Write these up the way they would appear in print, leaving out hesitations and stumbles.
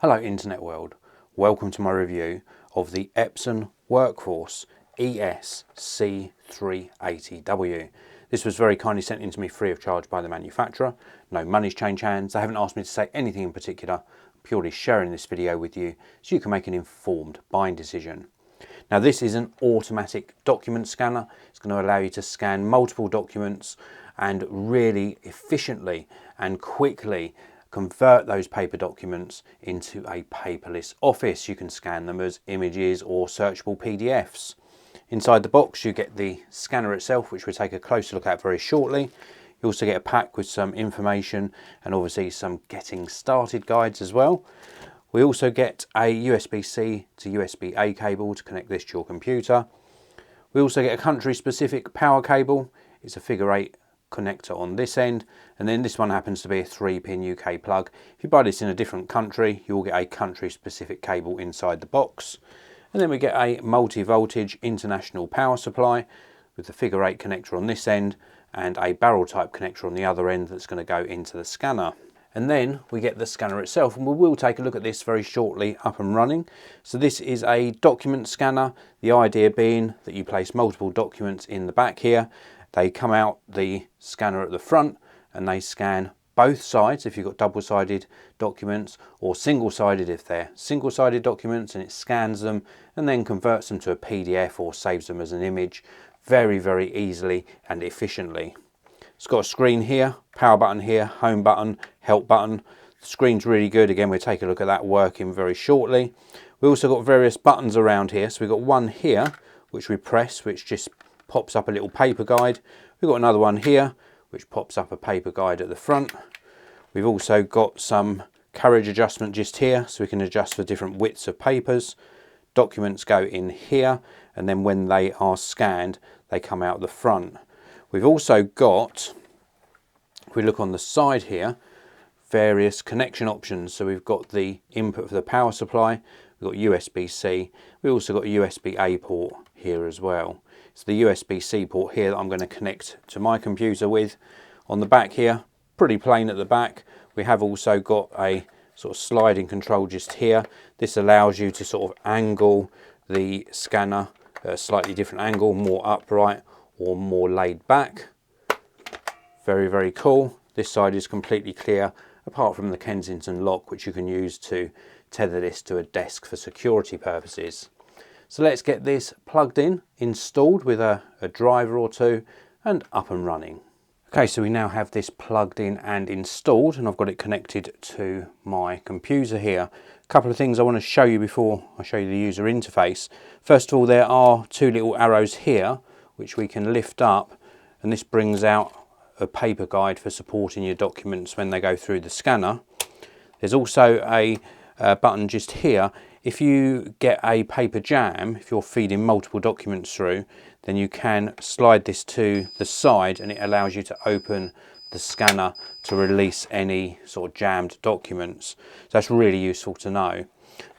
Hello internet world, welcome to my review of the Epson WorkForce ES-C380W. This was very kindly sent in to me free of charge by the manufacturer. No money's changed hands. They haven't asked me to say anything in particular. I'm purely sharing this video with you so you can make an informed buying decision. Now this is an automatic document scanner. It's going to allow you to scan multiple documents and really efficiently and quickly convert those paper documents into a paperless office. You can scan them as images or searchable PDFs. Inside the box you get the scanner itself, which we'll take a closer look at very shortly. You also get a pack with some information and obviously some getting started guides as well. We also get a USB-C to USB-A cable to connect this to your computer. We also get a country specific power cable. It's a figure 8 connector on this end, and then this one happens to be a 3-pin UK plug. If you buy this in a different country, you will get a country specific cable inside the box. And then we get a multi-voltage international power supply with the figure 8 connector on this end and a barrel type connector on the other end that's going to go into the scanner. And then we get the scanner itself, and we will take a look at this very shortly up and running. So this is a document scanner, the idea being that you place multiple documents in the back here. They come out the scanner at the front and they scan both sides if you've got double-sided documents, or single-sided if they're single-sided documents, and it scans them and then converts them to a PDF or saves them as an image very, very easily and efficiently. It's got a screen here, power button here, home button, help button. The screen's really good. Again, we'll take a look at that working very shortly. We also got various buttons around here. So we've got one here which we press, which just pops up a little paper guide. We've got another one here which pops up a paper guide at the front. We've also got some carriage adjustment just here, so we can adjust for different widths of papers. Documents go in here, and then when they are scanned they come out the front. We've also got, if we look on the side here, various connection options. So we've got the input for the power supply, we've got USB-C, we've also got a USB-A port here as well. So the USB-C port here that I'm going to connect to my computer with. On the back here, pretty plain at the back. We have also got a sort of sliding control just here. This allows you to sort of angle the scanner at a slightly different angle, more upright or more laid back. Very, very cool. This side is completely clear apart from the Kensington lock, which you can use to tether this to a desk for security purposes. So let's get this plugged in, installed with a driver or two, and up and running. Okay, so we now have this plugged in and installed, and I've got it connected to my computer here. A couple of things I want to show you before I show you the user interface. First of all, there are two little arrows here which we can lift up, and this brings out a paper guide for supporting your documents when they go through the scanner. There's also a button just here. If you get a paper jam, if you're feeding multiple documents through, then you can slide this to the side and it allows you to open the scanner to release any sort of jammed documents. So that's really useful to know.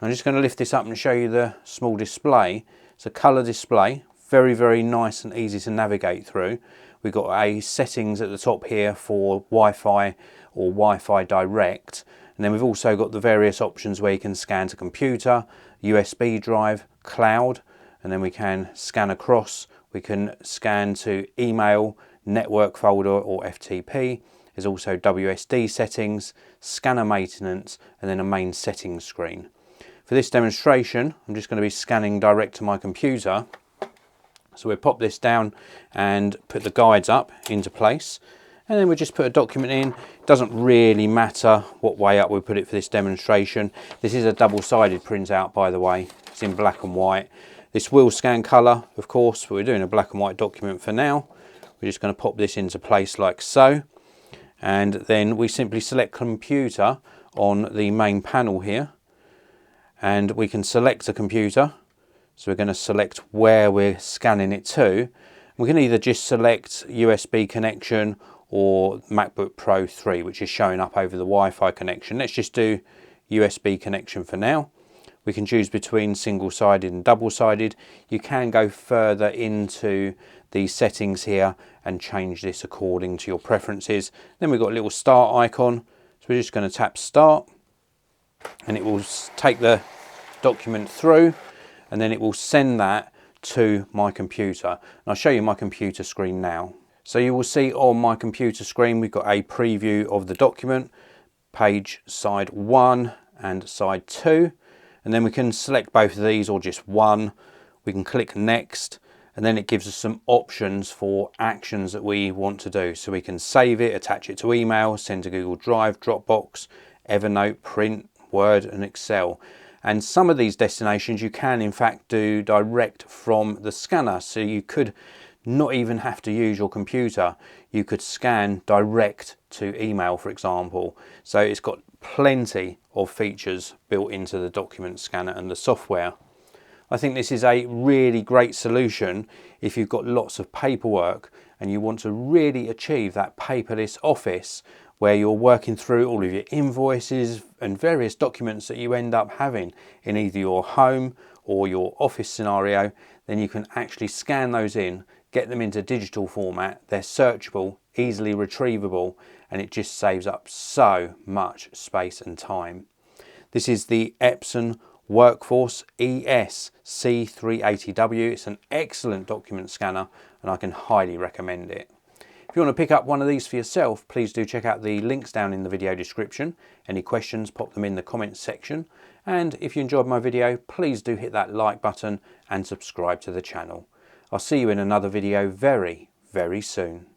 I'm just going to lift this up and show you the small display. It's a colour display, very, very nice and easy to navigate through. We've got a settings at the top here for Wi-Fi or Wi-Fi Direct. And then we've also got the various options where you can scan to computer, USB drive, cloud, and then we can scan across. We can scan to email, network folder or FTP. There's also WSD settings, scanner maintenance, and then a main settings screen. For this demonstration, I'm just going to be scanning direct to my computer. So we'll pop this down and put the guides up into place. And then we'll just put a document in. It doesn't really matter what way up we put it for this demonstration. This is a double-sided printout, by the way. It's in black and white. This will scan colour, of course, but we're doing a black and white document for now. We're just going to pop this into place like so. And then we simply select computer on the main panel here. And we can select a computer. So we're going to select where we're scanning it to. We can either just select USB connection or MacBook Pro 3, which is showing up over the Wi-Fi connection. Let's just do USB connection for now. We can choose between single-sided and double-sided. You can go further into the settings here and change this according to your preferences. Then we've got a little start icon. So we're just going to tap start. and it will take the document through, and then it will send that to my computer. And I'll show you my computer screen now. So you will see on my computer screen we've got a preview of the document, page side 1 and side 2, and then we can select both of these or just one. We can click next, and then it gives us some options for actions that we want to do. So we can save it, attach it to email, send to Google Drive, Dropbox, Evernote, print, Word and Excel. And some of these destinations you can in fact do direct from the scanner. So you could not even have to use your computer. You could scan direct to email, for example. So it's got plenty of features built into the document scanner and the software. I think this is a really great solution if you've got lots of paperwork and you want to really achieve that paperless office where you're working through all of your invoices and various documents that you end up having in either your home or your office scenario. Then you can actually scan those in, get them into digital format. They're searchable, easily retrievable, and it just saves up so much space and time. This is the Epson WorkForce ES-C380W. It's an excellent document scanner and I can highly recommend it. If you want to pick up one of these for yourself, please do check out the links down in the video description. Any questions, pop them in the comments section. And if you enjoyed my video, please do hit that like button and subscribe to the channel. I'll see you in another video very, very soon.